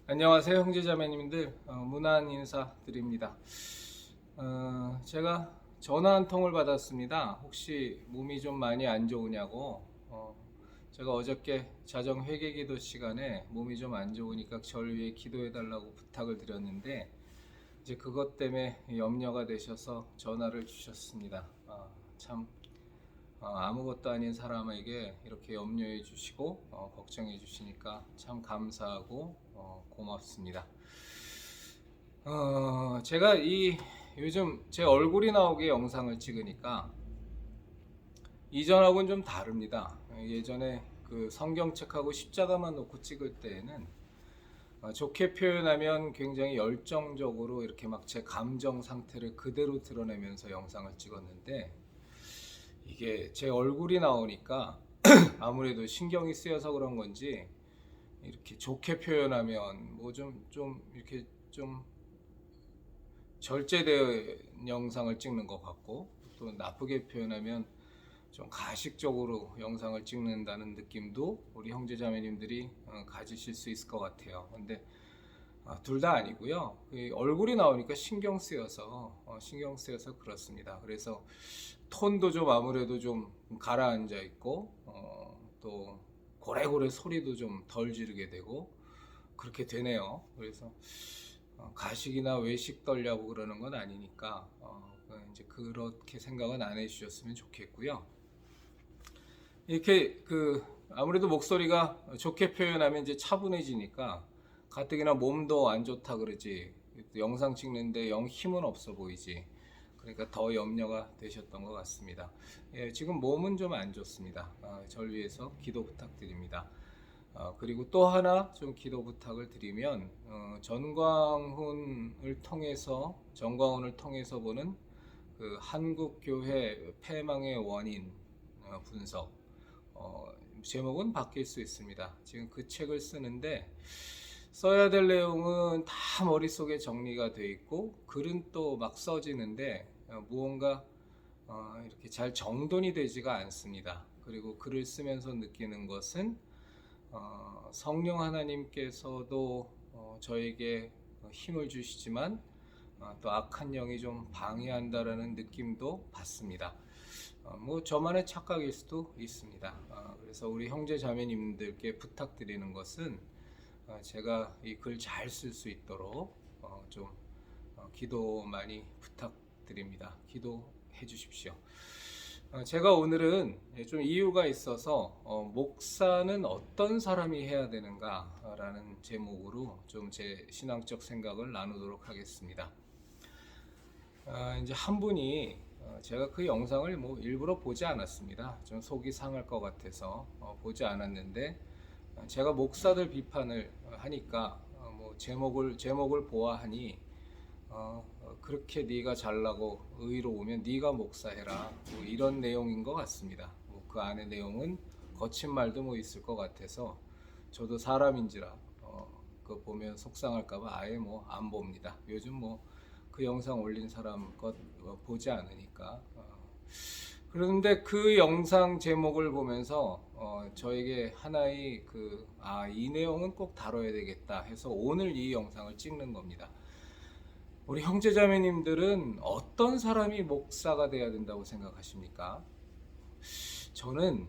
안녕하세요, 형제자매님들. 문안 인사드립니다. 제가 전화 한 통을 받았습니다. 혹시 몸이 좀 많이 안 좋으냐고. 제가 어저께 자정 회개 기도 시간에 몸이 좀 안 좋으니까 저를 위해 기도해 달라고 부탁을 드렸는데, 이제 그것 때문에 염려가 되셔서 전화를 주셨습니다. 참 아무것도 아닌 사람에게 이렇게 염려해 주시고 걱정해 주시니까 참 감사하고 고맙습니다. 제가 요즘 제 얼굴이 나오게 영상을 찍으니까 이전하고는 좀 다릅니다. 예전에 그 성경책하고 십자가만 놓고 찍을 때에는 좋게 표현하면 굉장히 열정적으로 이렇게 막 제 감정 상태를 그대로 드러내면서 영상을 찍었는데, 이게 제 얼굴이 나오니까 아무래도 신경이 쓰여서 그런 건지 이렇게 좋게 표현하면 뭐 좀 이렇게 좀 절제된 영상을 찍는 것 같고, 또 나쁘게 표현하면 좀 가식적으로 영상을 찍는다는 느낌도 우리 형제자매님들이 가지실 수 있을 것 같아요. 근데 둘 다 아니고요. 얼굴이 나오니까 신경 쓰여서 그렇습니다. 그래서 톤도 좀 아무래도 좀 가라앉아 있고, 또 고래고래 소리도 좀 덜 지르게 되고 그렇게 되네요. 그래서 가식이나 외식 떨려고 그러는 건 아니니까 이제 그렇게 생각은 안 해주셨으면 좋겠고요. 이렇게 아무래도 목소리가 좋게 표현하면 이제 차분해지니까 가뜩이나 몸도 안 좋다 그러지, 영상 찍는데 영 힘은 없어 보이지. 그러니까 더 염려가 되셨던 것 같습니다. 예, 지금 몸은 좀 안 좋습니다. 절 위해서 기도 부탁드립니다. 그리고 또 하나 좀 기도 부탁을 드리면, 전광훈을 통해서 보는 그 한국 교회 패망의 원인 분석, 제목은 바뀔 수 있습니다. 지금 그 책을 쓰는데 써야 될 내용은 다 머릿속에 정리가 돼 있고, 글은 또 막 써지는데 무언가 이렇게 잘 정돈이 되지가 않습니다. 그리고 글을 쓰면서 느끼는 것은 성령 하나님께서도 저에게 힘을 주시지만 또 악한 영이 좀 방해한다라는 느낌도 받습니다. 뭐 저만의 착각일 수도 있습니다. 그래서 우리 형제 자매님들께 부탁드리는 것은 제가 이 글 잘 쓸 수 있도록 좀 기도 많이 부탁드립니다. 기도해 주십시오. 제가 오늘은 좀 이유가 있어서 목사는 어떤 사람이 해야 되는가라는 제목으로 좀 제 신앙적 생각을 나누도록 하겠습니다. 이제 한 분이 제가 그 영상을 뭐 일부러 보지 않았습니다. 좀 속이 상할 것 같아서 보지 않았는데, 제가 목사들 비판을 하니까 뭐 제목을 보아하니 그렇게 네가 잘나고 의로우면 네가 목사해라, 뭐 이런 내용인 것 같습니다. 뭐 그 안에 내용은 거친 말도 뭐 있을 것 같아서 저도 사람인지라 그거 보면 속상할까봐 아예 뭐 안 봅니다. 요즘 뭐 그 영상 올린 사람 것 보지 않으니까. 그런데 그 영상 제목을 보면서 저에게 하나의 이 내용은 꼭 다뤄야 되겠다 해서 오늘 이 영상을 찍는 겁니다. 우리 형제자매님들은 어떤 사람이 목사가 돼야 된다고 생각하십니까? 저는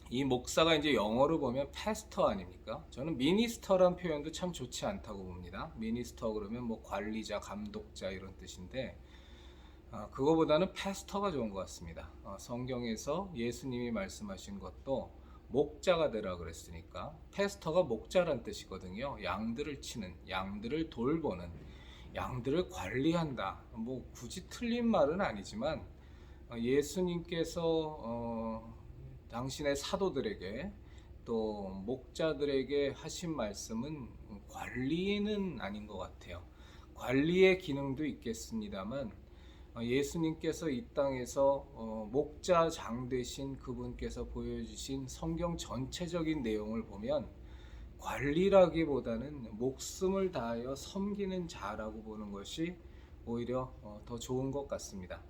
이 목사가 이제 영어로 보면 패스터 아닙니까? 저는 미니스터란 표현도 참 좋지 않다고 봅니다. 미니스터 그러면 뭐 관리자, 감독자 이런 뜻인데 그거보다는 패스터가 좋은 것 같습니다. 성경에서 예수님이 말씀하신 것도 목자가 되라 그랬으니까 패스터가 목자란 뜻이거든요. 양들을 치는, 양들을 돌보는, 양들을 관리한다. 뭐 굳이 틀린 말은 아니지만 예수님께서 당신의 사도들에게 또 목자들에게 하신 말씀은 관리는 아닌 것 같아요. 관리의 기능도 있겠습니다만 예수님께서 이 땅에서 목자장 되신 그분께서 보여주신 성경 전체적인 내용을 보면 관리라기보다는 목숨을 다하여 섬기는 자라고 보는 것이 오히려 더 좋은 것 같습니다.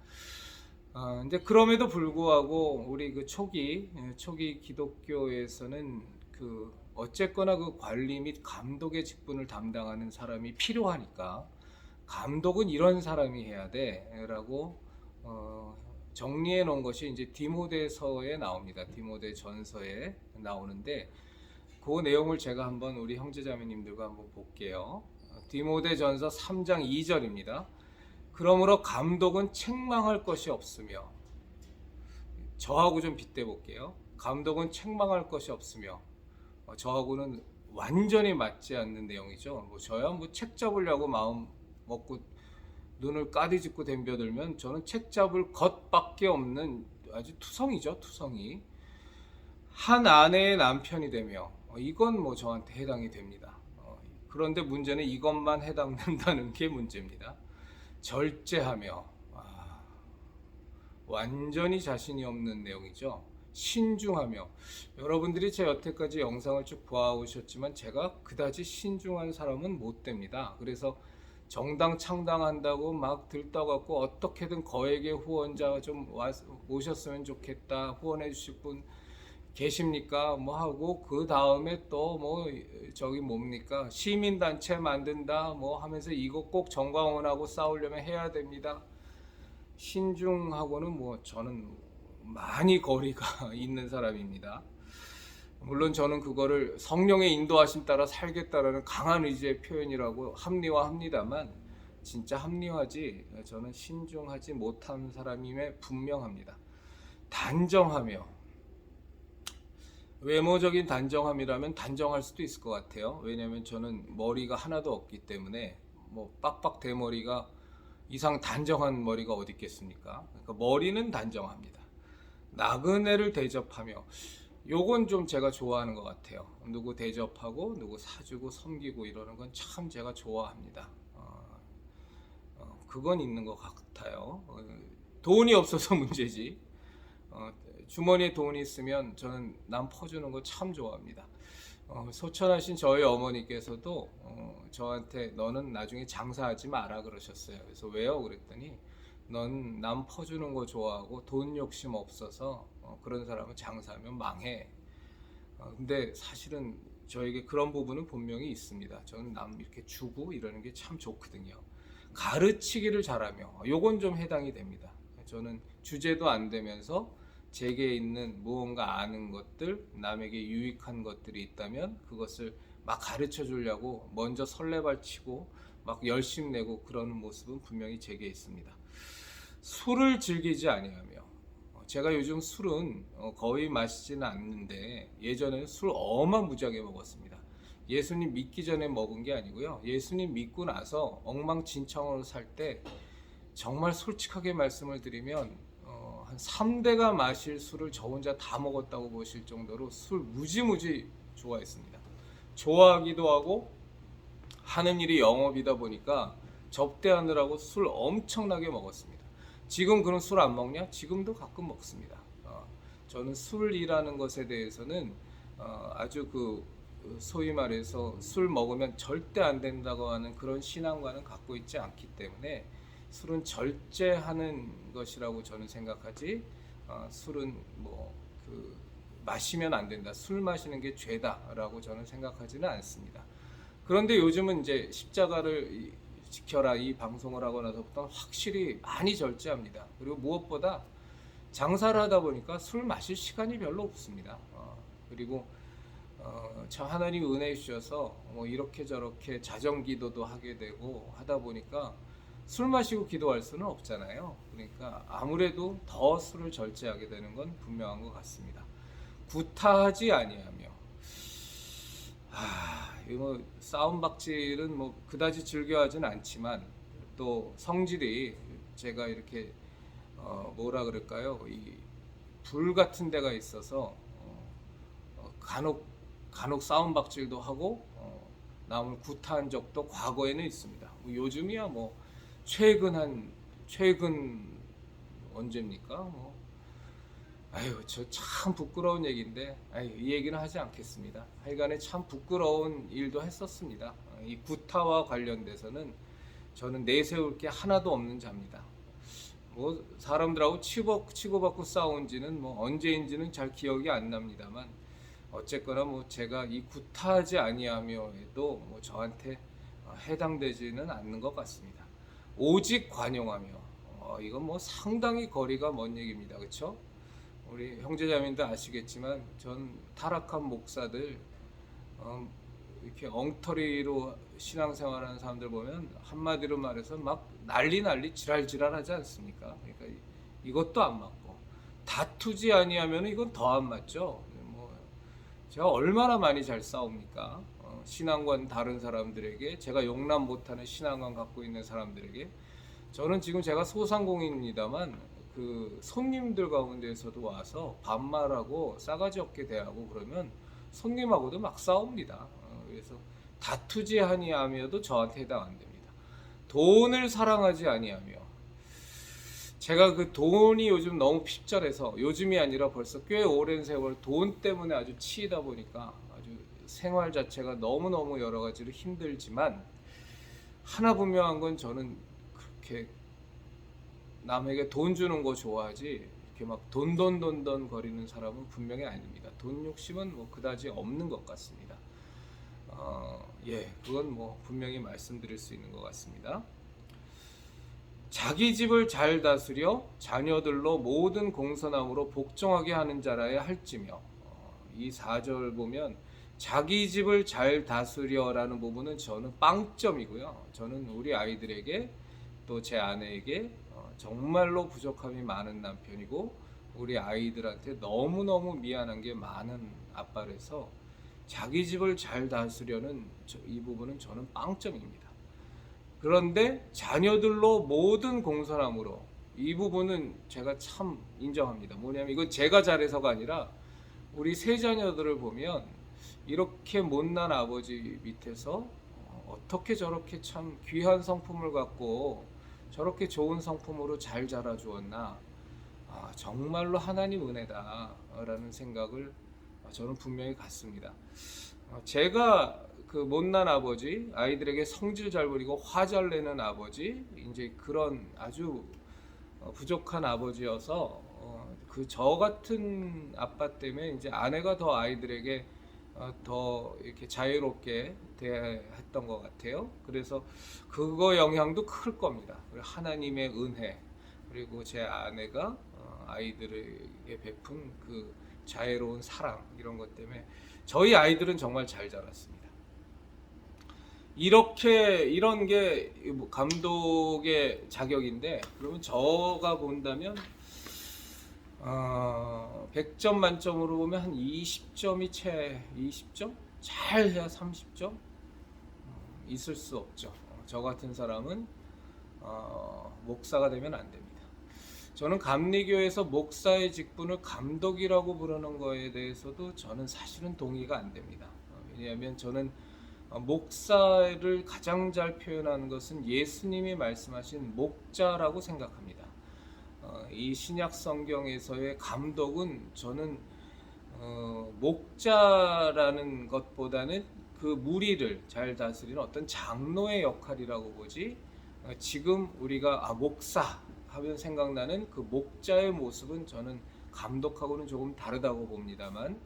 이제 그럼에도 불구하고 우리 초기 기독교에서는 어쨌거나 그 관리 및 감독의 직분을 담당하는 사람이 필요하니까 감독은 이런 사람이 해야 돼라고 정리해 놓은 것이 이제 디모데서에 나옵니다. 디모데 전서에 나오는데 그 내용을 제가 한번 우리 형제자매님들과 한번 볼게요. 디모데 전서 3장 2절입니다. 그러므로 감독은 책망할 것이 없으며, 저하고 좀 빗대 볼게요. 감독은 책망할 것이 없으며, 저하고는 완전히 맞지 않는 내용이죠. 뭐 저야 뭐 책 잡으려고 마음 먹고 눈을 까디짓고 덤벼들면 저는 책 잡을 것밖에 없는 아주 투성이죠, 투성이. 한 아내의 남편이 되며, 이건 뭐 저한테 해당이 됩니다. 그런데 문제는 이것만 해당된다는 게 문제입니다. 절제하며, 완전히 자신이 없는 내용이죠. 신중하며, 여러분들이 제 여태까지 영상을 쭉 보아오셨지만 제가 그다지 신중한 사람은 못 됩니다. 그래서 정당 창당한다고 막 들떠갖고 어떻게든 거액의 후원자 좀 모셨으면 좋겠다, 후원해 주실 분 계십니까? 뭐 하고 그 다음에 또 뭐 저기 뭡니까? 시민단체 만든다 뭐 하면서 이거 꼭 정광훈하고 싸우려면 해야 됩니다. 신중하고는 뭐 저는 많이 거리가 있는 사람입니다. 물론 저는 그거를 성령의 인도하심 따라 살겠다라는 강한 의지의 표현이라고 합리화합니다만 진짜 합리화지 저는 신중하지 못한 사람임에 분명합니다. 단정하며, 외모적인 단정함이라면 단정할 수도 있을 것 같아요. 왜냐하면 저는 머리가 하나도 없기 때문에 뭐 빡빡 대머리가 이상 단정한 머리가 어디 있겠습니까? 그러니까 머리는 단정합니다. 나그네를 대접하며, 요건 좀 제가 좋아하는 것 같아요. 누구 대접하고 누구 사주고 섬기고 이러는 건 참 제가 좋아합니다. 그건 있는 것 같아요. 돈이 없어서 문제지. 주머니에 돈이 있으면 저는 남 퍼주는 거 참 좋아합니다. 소천하신 저희 어머니께서도 저한테 너는 나중에 장사하지 마라 그러셨어요. 그래서 왜요? 그랬더니 넌 남 퍼주는 거 좋아하고 돈 욕심 없어서 그런 사람은 장사하면 망해. 근데 사실은 저에게 그런 부분은 분명히 있습니다. 저는 남 이렇게 주고 이러는 게 참 좋거든요. 가르치기를 잘하며, 요건 좀 해당이 됩니다. 저는 주제도 안 되면서 제게 있는 무언가 아는 것들, 남에게 유익한 것들이 있다면 그것을 막 가르쳐 주려고 먼저 설레발치고 막 열심 내고 그러는 모습은 분명히 제게 있습니다. 술을 즐기지 아니하며, 제가 요즘 술은 거의 마시지는 않는데 예전에는 술 어마무지하게 먹었습니다. 예수님 믿기 전에 먹은 게 아니고요. 예수님 믿고 나서 엉망진창으로 살 때 정말 솔직하게 말씀을 드리면 한 3대가 마실 술을 저 혼자 다 먹었다고 보실 정도로 술 무지무지 좋아했습니다. 좋아하기도 하고 하는 일이 영업이다 보니까 접대하느라고 술 엄청나게 먹었습니다. 지금 그런 술 안 먹냐? 지금도 가끔 먹습니다. 저는 술이라는 것에 대해서는 아주 그 소위 말해서 술 먹으면 절대 안 된다고 하는 그런 신앙관은 갖고 있지 않기 때문에 술은 절제하는 것이라고 저는 생각하지, 술은 뭐 그 마시면 안 된다, 술 마시는 게 죄다라고 저는 생각하지는 않습니다. 그런데 요즘은 이제 십자가를 지켜라 이 방송을 하고 나서부터 확실히 많이 절제합니다. 그리고 무엇보다 장사를 하다 보니까 술 마실 시간이 별로 없습니다. 그리고 참 하나님 은혜 주셔서 뭐 이렇게 저렇게 자정기도도 하게 되고 하다 보니까 술 마시고 기도할 수는 없잖아요. 그러니까 아무래도 더 술을 절제하게 되는 건 분명한 것 같습니다. 구타하지 아니하며, 이거 싸움박질은 뭐 그다지 즐겨하진 않지만 또 성질이 제가 이렇게 뭐라 그럴까요? 이 불 같은 데가 있어서 간혹 싸움박질도 하고 남을 구타한 적도 과거에는 있습니다. 뭐 요즘이야 뭐 최근 언제입니까? 뭐 저 참 부끄러운 얘기인데 이 얘기는 하지 않겠습니다. 하여간에 참 부끄러운 일도 했었습니다. 이 구타와 관련돼서는 저는 내세울 게 하나도 없는 자입니다. 뭐 사람들하고 치고받고 싸운지는 뭐 언제인지는 잘 기억이 안 납니다만 어쨌거나 뭐 제가 이 구타하지 아니하며에도 뭐 저한테 해당되지는 않는 것 같습니다. 오직 관용하며, 이건 뭐 상당히 거리가 먼 얘기입니다. 그렇죠? 우리 형제자매님도 아시겠지만 전 타락한 목사들, 이렇게 엉터리로 신앙생활하는 사람들 보면 한마디로 말해서 막 난리 지랄하지 않습니까? 그러니까 이것도 안 맞고, 다투지 아니하면 이건 더 안 맞죠. 뭐 제가 얼마나 많이 잘 싸웁니까? 신앙관 다른 사람들에게, 제가 용납 못하는 신앙관 갖고 있는 사람들에게. 저는 지금 제가 소상공인입니다만 그 손님들 가운데에서도 와서 반말하고 싸가지 없게 대하고 그러면 손님하고도 막 싸웁니다. 그래서 다투지 아니하며도 저한테 해당 안 됩니다. 돈을 사랑하지 아니하며, 제가 그 돈이 요즘 너무 핍절해서, 요즘이 아니라 벌써 꽤 오랜 세월 돈 때문에 아주 치이다 보니까 아주 생활 자체가 너무너무 여러 가지로 힘들지만, 하나 분명한 건 저는 그렇게 남에게 돈 주는 거 좋아하지 이렇게 막 돈돈 거리는 사람은 분명히 아닙니다. 돈 욕심은 뭐 그다지 없는 것 같습니다. 그건 뭐 분명히 말씀드릴 수 있는 것 같습니다. 자기 집을 잘 다스려 자녀들로 모든 공선함으로 복종하게 하는 자라야 할지며, 이 4절 보면 자기 집을 잘 다스려라는 부분은 저는 빵점이고요. 저는 우리 아이들에게 또 제 아내에게 정말로 부족함이 많은 남편이고, 우리 아이들한테 너무너무 미안한 게 많은 아빠라서 자기 집을 잘 다스려는 이 부분은 저는 빵점입니다. 그런데 자녀들로 모든 공선함으로, 이 부분은 제가 참 인정합니다. 뭐냐면 이건 제가 잘해서가 아니라 우리 세 자녀들을 보면 이렇게 못난 아버지 밑에서 어떻게 저렇게 참 귀한 성품을 갖고 저렇게 좋은 성품으로 잘 자라주었나, 정말로 하나님 은혜다라는 생각을 저는 분명히 갖습니다. 제가 그 못난 아버지, 아이들에게 성질 잘 부리고 화 잘 내는 아버지, 이제 그런 아주 부족한 아버지여서 그 저 같은 아빠 때문에 이제 아내가 더 아이들에게 더 이렇게 자유롭게 대했던 것 같아요. 그래서 그거 영향도 클 겁니다. 하나님의 은혜, 그리고 제 아내가 아이들에게 베푼 그 자애로운 사랑, 이런 것 때문에 저희 아이들은 정말 잘 자랐습니다. 이런 게 감독의 자격인데, 그러면 저가 본다면 100점 만점으로 보면 한 20점이 20점? 잘해야 30점? 있을 수 없죠. 저 같은 사람은 목사가 되면 안 됩니다. 저는 감리교에서 목사의 직분을 감독이라고 부르는 거에 대해서도 저는 사실은 동의가 안 됩니다. 왜냐하면 저는 목사를 가장 잘 표현하는 것은 예수님이 말씀하신 목자라고 생각합니다. 이 신약 성경에서의 감독은 저는 목자라는 것보다는 그 무리를 잘 다스리는 어떤 장로의 역할이라고 보지, 지금 우리가 목사 하면 생각나는 그 목자의 모습은 저는 감독하고는 조금 다르다고 봅니다만,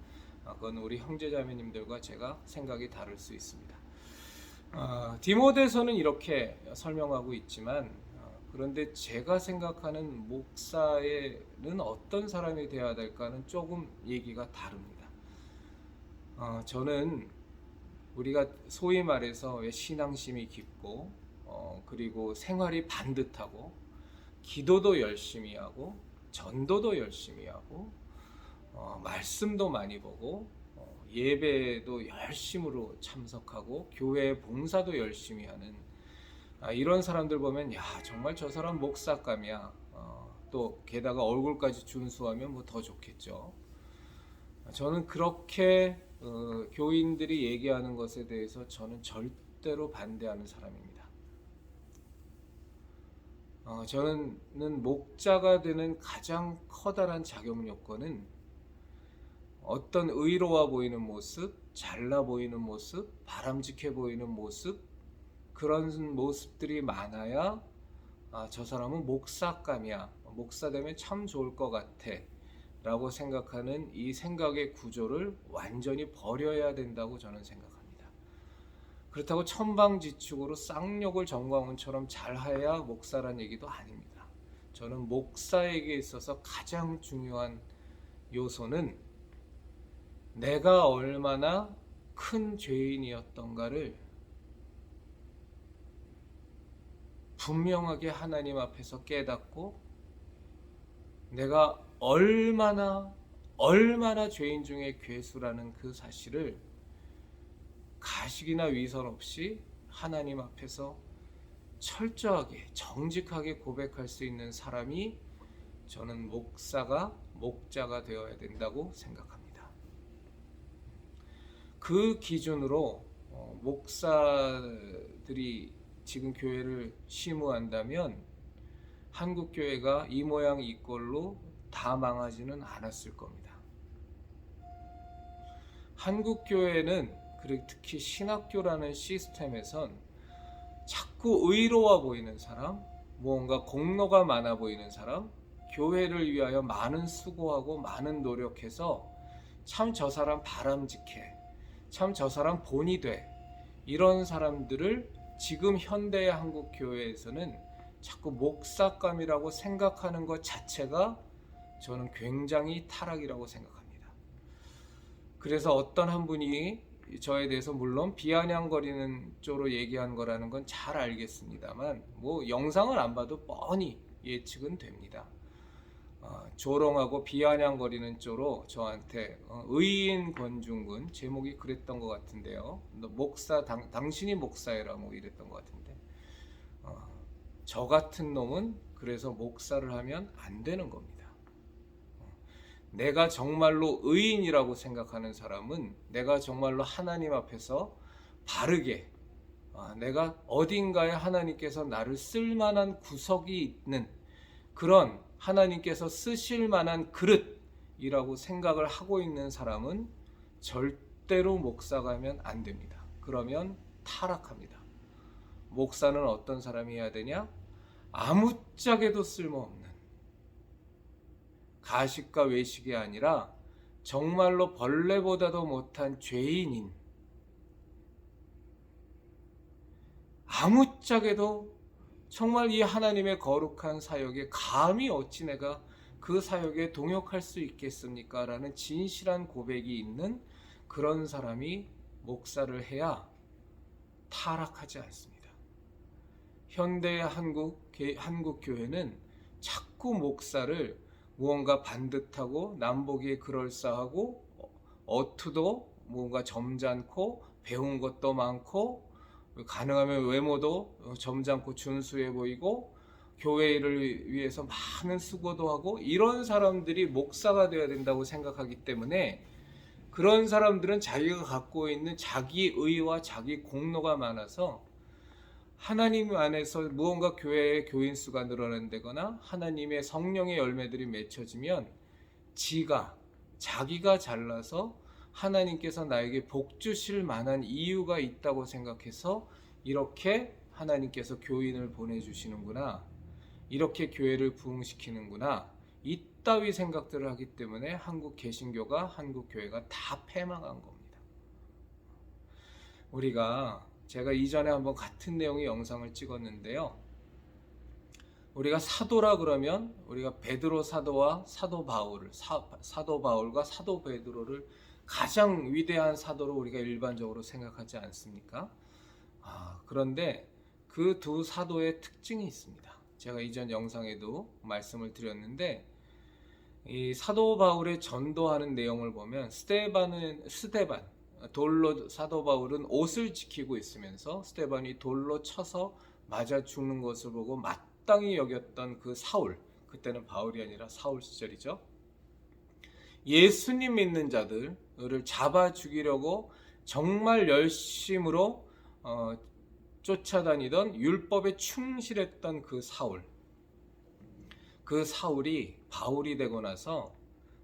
그건 우리 형제자매님들과 제가 생각이 다를 수 있습니다. 디모데서는 이렇게 설명하고 있지만, 그런데 제가 생각하는 목사에는 어떤 사람이 되어야 될까는 조금 얘기가 다릅니다. 저는 우리가 소위 말해서 신앙심이 깊고, 그리고 생활이 반듯하고, 기도도 열심히 하고, 전도도 열심히 하고, 말씀도 많이 보고, 예배도 열심으로 참석하고, 교회 봉사도 열심히 하는 이런 사람들 보면 정말 저 사람 목사감이야. 또 게다가 얼굴까지 준수하면 뭐 더 좋겠죠. 저는 그렇게 교인들이 얘기하는 것에 대해서 저는 절대로 반대하는 사람입니다. 저는 목자가 되는 가장 커다란 자격 요건은 어떤 의로워 보이는 모습, 잘나 보이는 모습, 바람직해 보이는 모습, 그런 모습들이 많아야 저 사람은 목사감이야, 목사 되면 참 좋을 것 같아 라고 생각하는 이 생각의 구조를 완전히 버려야 된다고 저는 생각합니다. 그렇다고 천방지축으로 쌍욕을 정광훈처럼 잘해야 목사란 얘기도 아닙니다. 저는 목사에게 있어서 가장 중요한 요소는 내가 얼마나 큰 죄인이었던가를 분명하게 하나님 앞에서 깨닫고 내가 얼마나 죄인 중에 괴수라는 그 사실을 가식이나 위선 없이 하나님 앞에서 철저하게 정직하게 고백할 수 있는 사람이 저는 목자가 되어야 된다고 생각합니다. 그 기준으로 목사들이 지금 교회를 심우한다면 한국 교회가 이 모양 이 꼴로 다 망하지는 않았을 겁니다. 한국 교회는 특히 신학교라는 시스템에선 자꾸 의로워 보이는 사람, 무언가 공로가 많아 보이는 사람, 교회를 위하여 많은 수고하고 많은 노력해서 참 저 사람 바람직해, 참 저 사람 본이 돼, 이런 사람들을 지금 현대의 한국 교회에서는 자꾸 목사감이라고 생각하는 것 자체가 저는 굉장히 타락이라고 생각합니다. 그래서 어떤 한 분이 저에 대해서 물론 비아냥거리는 쪽으로 얘기한 거라는 건 잘 알겠습니다만 영상을 안 봐도 뻔히 예측은 됩니다. 조롱하고 비아냥거리는 쪽으로 저한테 의인 권중근 제목이 그랬던 것 같은데요. 너 목사 당신이 목사해라 이랬던 것 같은데 저 같은 놈은 그래서 목사를 하면 안 되는 겁니다. 내가 정말로 의인이라고 생각하는 사람은 내가 정말로 하나님 앞에서 바르게 내가 어딘가에 하나님께서 나를 쓸만한 구석이 있는 그런 하나님께서 쓰실 만한 그릇이라고 생각을 하고 있는 사람은 절대로 목사가 하면 안 됩니다. 그러면 타락합니다. 목사는 어떤 사람이 해야 되냐? 아무짝에도 쓸모없는 가식과 외식이 아니라 정말로 벌레보다도 못한 죄인인, 아무짝에도 정말 이 하나님의 거룩한 사역에 감히 어찌 내가 그 사역에 동역할 수 있겠습니까? 라는 진실한 고백이 있는 그런 사람이 목사를 해야 타락하지 않습니다. 현대의 한국 교회는 자꾸 목사를 무언가 반듯하고 남보기에 그럴싸하고 어투도 뭔가 점잖고 배운 것도 많고 가능하면 외모도 점잖고 준수해 보이고 교회를 위해서 많은 수고도 하고 이런 사람들이 목사가 되어야 된다고 생각하기 때문에 그런 사람들은 자기가 갖고 있는 자기 의와 자기 공로가 많아서 하나님 안에서 무언가 교회의 교인 수가 늘어난다거나 하나님의 성령의 열매들이 맺혀지면 자기가 잘나서 하나님께서 나에게 복 주실 만한 이유가 있다고 생각해서 이렇게 하나님께서 교인을 보내주시는구나, 이렇게 교회를 부흥시키는구나, 이따위 생각들을 하기 때문에 한국 개신교가 한국 교회가 다 패망한 겁니다. 제가 이전에 한번 같은 내용의 영상을 찍었는데요. 우리가 사도라 그러면 우리가 베드로 사도와 사도 바울과 사도 베드로를 가장 위대한 사도로 우리가 일반적으로 생각하지 않습니까? 그런데 그 두 사도의 특징이 있습니다. 제가 이전 영상에도 말씀을 드렸는데 이 사도 바울의 전도하는 내용을 보면 돌로 사도 바울은 옷을 지키고 있으면서 스데반이 돌로 쳐서 맞아 죽는 것을 보고 마땅히 여겼던 그 사울, 그때는 바울이 아니라 사울 시절이죠. 예수님 믿는 자들을 잡아 죽이려고 정말 열심으로 쫓아다니던 율법에 충실했던 그 사울이 바울이 되고 나서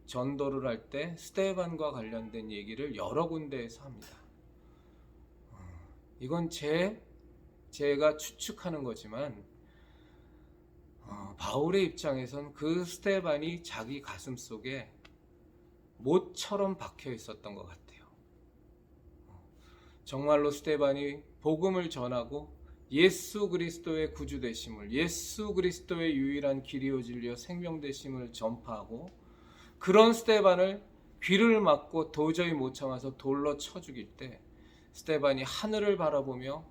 전도를 할 때 스데반과 관련된 얘기를 여러 군데에서 합니다. 이건 제가 추측하는 거지만 바울의 입장에선 그 스데반이 자기 가슴 속에 못처럼 박혀 있었던 것 같아요. 정말로 스데반이 복음을 전하고 예수 그리스도의 구주 되심을, 예수 그리스도의 유일한 길이요 진리요 생명 되심을 전파하고, 그런 스데반을 귀를 막고 도저히 못 참아서 돌로 쳐 죽일 때 스데반이 하늘을 바라보며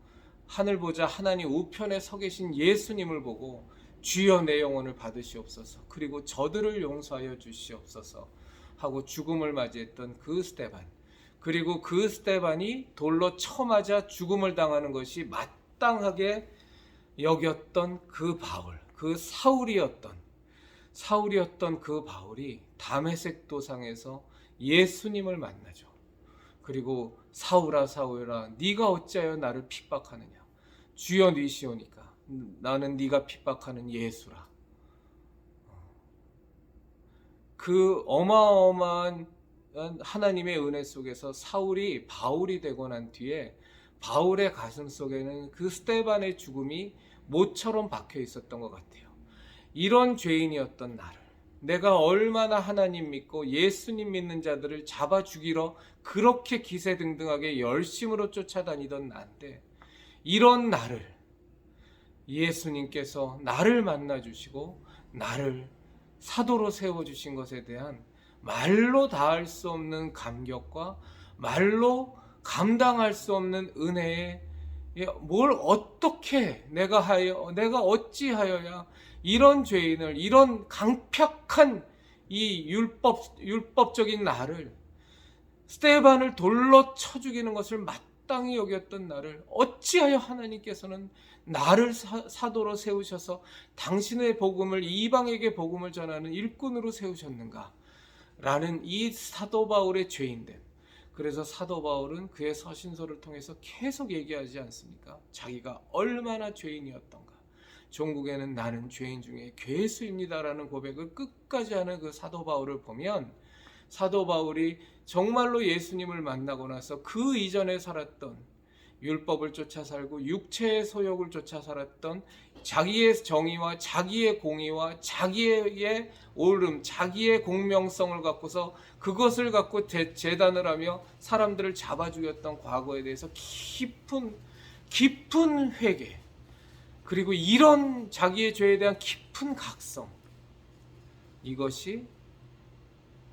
하늘 보자 하나님 우편에 서 계신 예수님을 보고 주여 내 영혼을 받으시옵소서, 그리고 저들을 용서하여 주시옵소서 하고 죽음을 맞이했던 그 스데반, 그리고 그 스데반이 돌로 쳐맞아 죽음을 당하는 것이 마땅하게 여겼던 그 바울, 그 사울이었던 그 바울이 다메섹 도상에서 예수님을 만나죠. 그리고 사울아 사울아 네가 어찌하여 나를 핍박하느냐, 주여 니시오니까 나는 네가 핍박하는 예수라. 그 어마어마한 하나님의 은혜 속에서 사울이 바울이 되고 난 뒤에 바울의 가슴 속에는 그 스데반의 죽음이 못처럼 박혀 있었던 것 같아요. 이런 죄인이었던 나를, 내가 얼마나 하나님 믿고 예수님 믿는 자들을 잡아 죽이러 그렇게 기세등등하게 열심으로 쫓아다니던 나인데, 이런 나를 예수님께서 나를 만나 주시고 나를 사도로 세워주신 것에 대한 말로 다할 수 없는 감격과 말로 감당할 수 없는 은혜에, 뭘 어떻게 내가 어찌하여야 이런 죄인을, 이런 강팍한 이 율법적인 나를, 스데반을 돌로 쳐 죽이는 것을 마땅히 여겼던 나를 어찌하여 하나님께서는 나를 사도로 세우셔서 당신의 복음을, 이방에게 복음을 전하는 일꾼으로 세우셨는가 라는 이 사도 바울의 죄인됨. 그래서 사도 바울은 그의 서신서를 통해서 계속 얘기하지 않습니까? 자기가 얼마나 죄인이었던가. 종국에는 나는 죄인 중에 괴수입니다라는 고백을 끝까지 하는 그 사도 바울을 보면, 사도 바울이 정말로 예수님을 만나고 나서 그 이전에 살았던, 율법을 쫓아 살고 육체의 소욕을 쫓아 살았던 자기의 정의와 자기의 공의와 자기의 옳음, 자기의 공명성을 갖고서 그것을 갖고 재단을 하며 사람들을 잡아 죽였던 과거에 대해서 깊은 회개, 그리고 이런 자기의 죄에 대한 깊은 각성, 이것이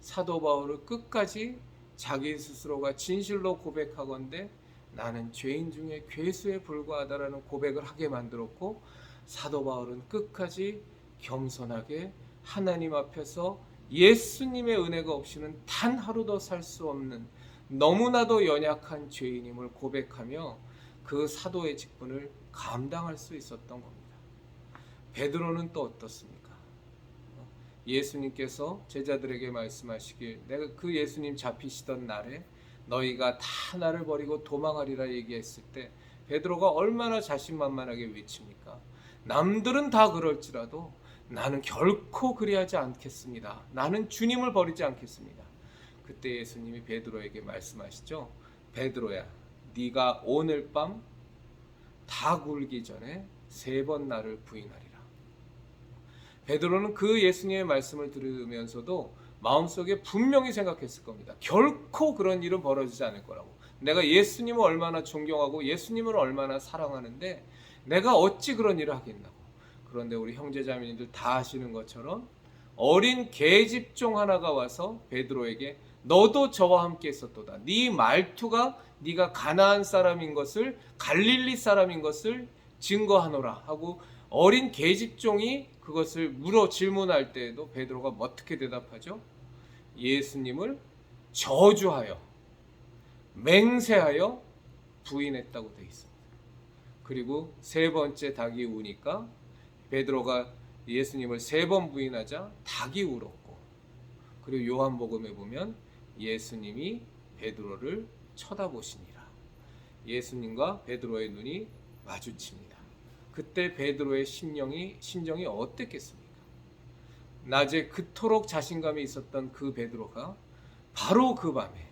사도 바울을 끝까지 자기 스스로가 진실로 고백하건대 나는 죄인 중에 괴수에 불과하다라는 고백을 하게 만들었고, 사도 바울은 끝까지 겸손하게 하나님 앞에서 예수님의 은혜가 없이는 단 하루도 살 수 없는 너무나도 연약한 죄인임을 고백하며 그 사도의 직분을 감당할 수 있었던 겁니다. 베드로는 또 어떻습니까? 예수님께서 제자들에게 말씀하시길, 내가 그 예수님 잡히시던 날에 너희가 다 나를 버리고 도망하리라 얘기했을 때 베드로가 얼마나 자신만만하게 외칩니까? 남들은 다 그럴지라도 나는 결코 그리하지 않겠습니다. 나는 주님을 버리지 않겠습니다. 그때 예수님이 베드로에게 말씀하시죠. 베드로야, 네가 오늘 밤 다 굴기 전에 3번 나를 부인하리라. 베드로는 그 예수님의 말씀을 들으면서도 마음속에 분명히 생각했을 겁니다. 결코 그런 일은 벌어지지 않을 거라고. 내가 예수님을 얼마나 존경하고 예수님을 얼마나 사랑하는데 내가 어찌 그런 일을 하겠나고. 그런데 우리 형제자매님들 다 아시는 것처럼 어린 계집종 하나가 와서 베드로에게 너도 저와 함께 있었도다. 네 말투가 네가 가나안 사람인 것을, 갈릴리 사람인 것을 증거하노라 하고 어린 계집종이 그것을 질문할 때에도 베드로가 어떻게 대답하죠? 예수님을 저주하여 맹세하여 부인했다고 되어 있습니다. 그리고 3번째 닭이 우니까 베드로가 예수님을 3번 부인하자 닭이 울었고, 그리고 요한복음에 보면 예수님이 베드로를 쳐다보시니라. 예수님과 베드로의 눈이 마주칩니다. 그때 베드로의 심정이 어땠겠습니까? 낮에 그토록 자신감이 있었던 그 베드로가 바로 그 밤에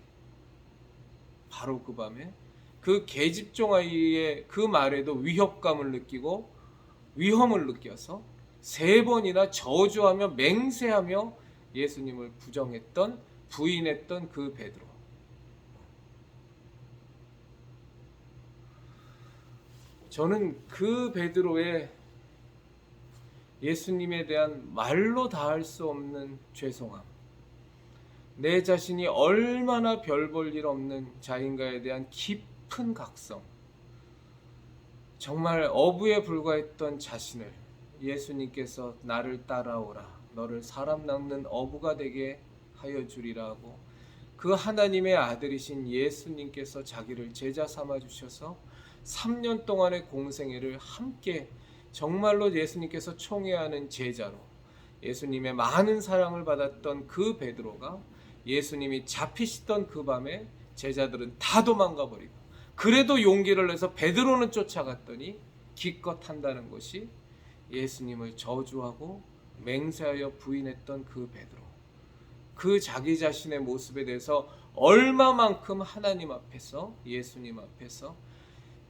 그 계집종 아이의 그 말에도 위협감을 느끼고 위험을 느껴서 3번이나 저주하며 맹세하며 예수님을 부정했던 부인했던 그 베드로. 저는 그 베드로의 예수님에 대한 말로 다할 수 없는 죄송함, 내 자신이 얼마나 별 볼 일 없는 자인가에 대한 깊은 각성, 정말 어부에 불과했던 자신을 예수님께서 나를 따라오라, 너를 사람 낚는 어부가 되게 하여 주리라고 그 하나님의 아들이신 예수님께서 자기를 제자 삼아 주셔서 3년 동안의 공생애를 함께 정말로 예수님께서 총애하는 제자로 예수님의 많은 사랑을 받았던 그 베드로가 예수님이 잡히시던 그 밤에 제자들은 다 도망가 버리고, 그래도 용기를 내서 베드로는 쫓아갔더니 기껏 한다는 것이 예수님을 저주하고 맹세하여 부인했던 그 베드로. 그 자기 자신의 모습에 대해서 얼마만큼 하나님 앞에서, 예수님 앞에서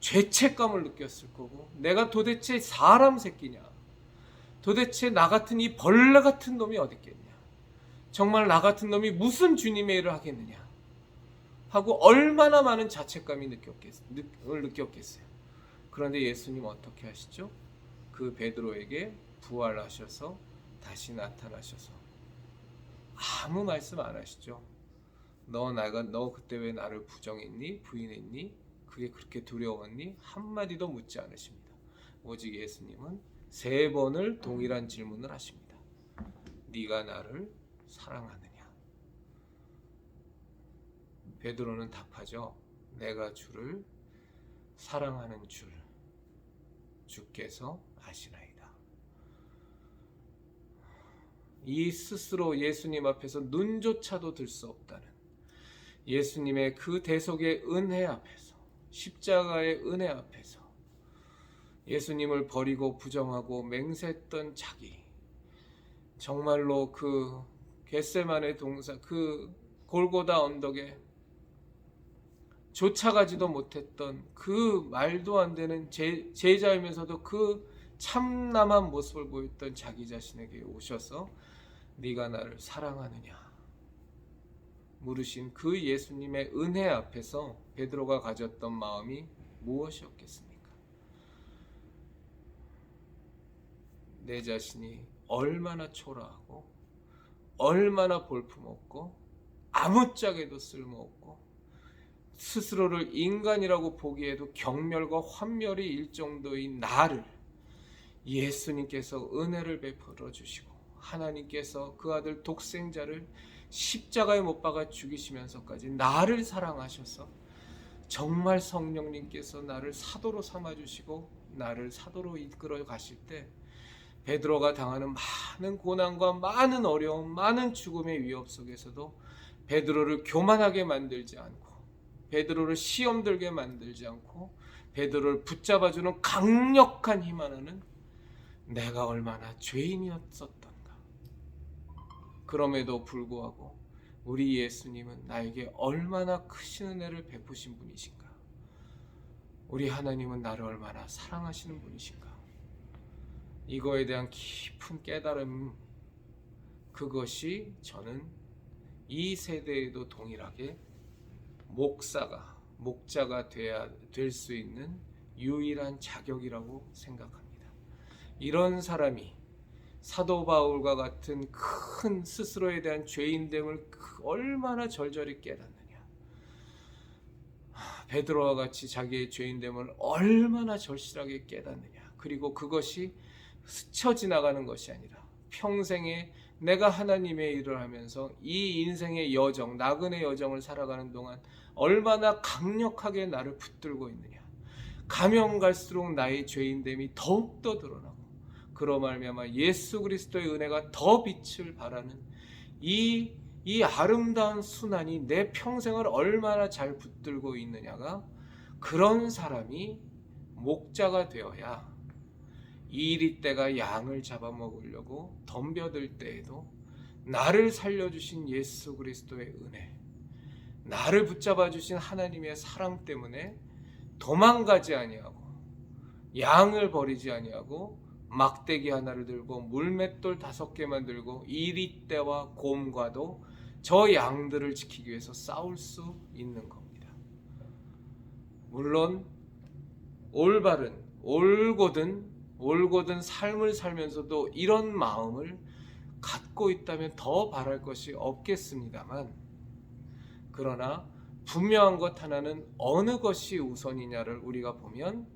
죄책감을 느꼈을 거고, 내가 도대체 사람 새끼냐, 도대체 나 같은 이 벌레 같은 놈이 어디 있겠냐, 정말 나 같은 놈이 무슨 주님의 일을 하겠느냐 하고 얼마나 많은 자책감이 느꼈겠어요. 그런데 예수님 어떻게 하시죠? 그 베드로에게 부활하셔서 다시 나타나셔서 아무 말씀 안 하시죠. 너 그때 왜 나를 부정했니? 부인했니? 그게 그렇게 두려웠니? 한마디도 묻지 않으십니다. 오직 예수님은 3번을 동일한 질문을 하십니다. 네가 나를 사랑하느냐? 베드로는 답하죠. 내가 주를 사랑하는 줄 주께서 아시나이다. 이 스스로 예수님 앞에서 눈조차도 들 수 없다는 예수님의 그 대속의 은혜 앞에서, 십자가의 은혜 앞에서 예수님을 버리고 부정하고 맹세했던 자기, 정말로 그 겟세마네 동산, 그 골고다 언덕에 쫓아가지도 못했던 그 말도 안 되는 제자이면서도 그 참남한 모습을 보였던 자기 자신에게 오셔서 네가 나를 사랑하느냐 물으신 그 예수님의 은혜 앞에서 베드로가 가졌던 마음이 무엇이었겠습니까? 내 자신이 얼마나 초라하고 얼마나 볼품없고 아무짝에도 쓸모없고 스스로를 인간이라고 보기에도 경멸과 환멸이 일 정도인 나를 예수님께서 은혜를 베풀어 주시고, 하나님께서 그 아들 독생자를 십자가에 못 박아 죽이시면서까지 나를 사랑하셔서 정말 성령님께서 나를 사도로 삼아 주시고 나를 사도로 이끌어 가실 때 베드로가 당하는 많은 고난과 많은 어려움, 많은 죽음의 위협 속에서도 베드로를 교만하게 만들지 않고, 베드로를 시험 들게 만들지 않고, 베드로를 붙잡아주는 강력한 힘 하나는 내가 얼마나 죄인이었었던가. 그럼에도 불구하고 우리 예수님은 나에게 얼마나 크신 은혜를 베푸신 분이신가. 우리 하나님은 나를 얼마나 사랑하시는 분이신가. 이거에 대한 깊은 깨달음, 그것이 저는 이 세대에도 동일하게 목자가 될 수 있는 유일한 자격이라고 생각합니다. 이런 사람이 사도 바울과 같은 큰 스스로에 대한 죄인됨을 얼마나 절절히 깨닫느냐, 베드로와 같이 자기의 죄인됨을 얼마나 절실하게 깨닫느냐, 그리고 그것이 스쳐 지나가는 것이 아니라 평생에 내가 하나님의 일을 하면서 이 인생의 여정, 나그네 여정을 살아가는 동안 얼마나 강력하게 나를 붙들고 있느냐, 가면 갈수록 나의 죄인됨이 더욱더 드러나고, 그로 말미암아 예수 그리스도의 은혜가 더 빛을 발하는 이 아름다운 순환이 내 평생을 얼마나 잘 붙들고 있느냐가, 그런 사람이 목자가 되어야 이리 때가 양을 잡아먹으려고 덤벼들 때에도 나를 살려주신 예수 그리스도의 은혜, 나를 붙잡아 주신 하나님의 사랑 때문에 도망가지 아니하고 양을 버리지 아니하고 막대기 하나를 들고 물맷돌 5개만 들고 이리 때와 곰과도 저 양들을 지키기 위해서 싸울 수 있는 겁니다. 물론 올바른 올곧은 삶을 살면서도 이런 마음을 갖고 있다면 더 바랄 것이 없겠습니다만, 그러나 분명한 것 하나는 어느 것이 우선이냐를 우리가 보면,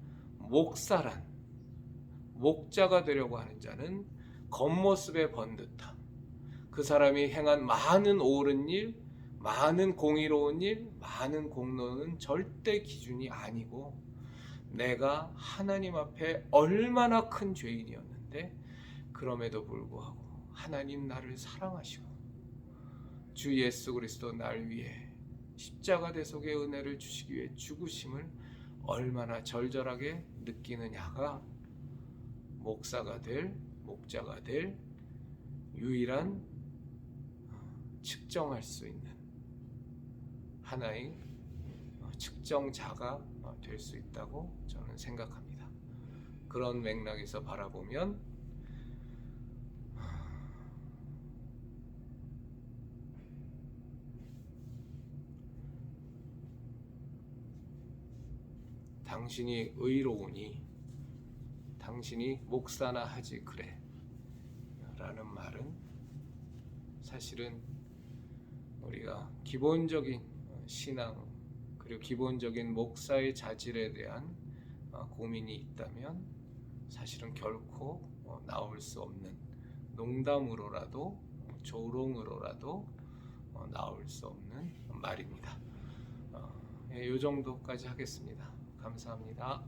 목자가 되려고 하는 자는 겉모습의 번듯함, 그 사람이 행한 많은 옳은 일, 많은 공의로운 일, 많은 공로는 절대 기준이 아니고, 내가 하나님 앞에 얼마나 큰 죄인이었는데 그럼에도 불구하고 하나님 나를 사랑하시고 주 예수 그리스도 날 위해 십자가 대속의 은혜를 주시기 위해 죽으심을 얼마나 절절하게 느끼느냐가 목자가 될 유일한 측정할 수 있는 하나의 측정자가 될 수 있다고 저는 생각합니다. 그런 맥락에서 바라보면 당신이 의로우니 당신이 목사나 하지 그래 라는 말은 사실은 우리가 기본적인 신앙 그리고 기본적인 목사의 자질에 대한 고민이 있다면 사실은 결코 나올 수 없는, 농담으로라도 조롱으로라도 나올 수 없는 말입니다. 이 정도까지 하겠습니다. 감사합니다.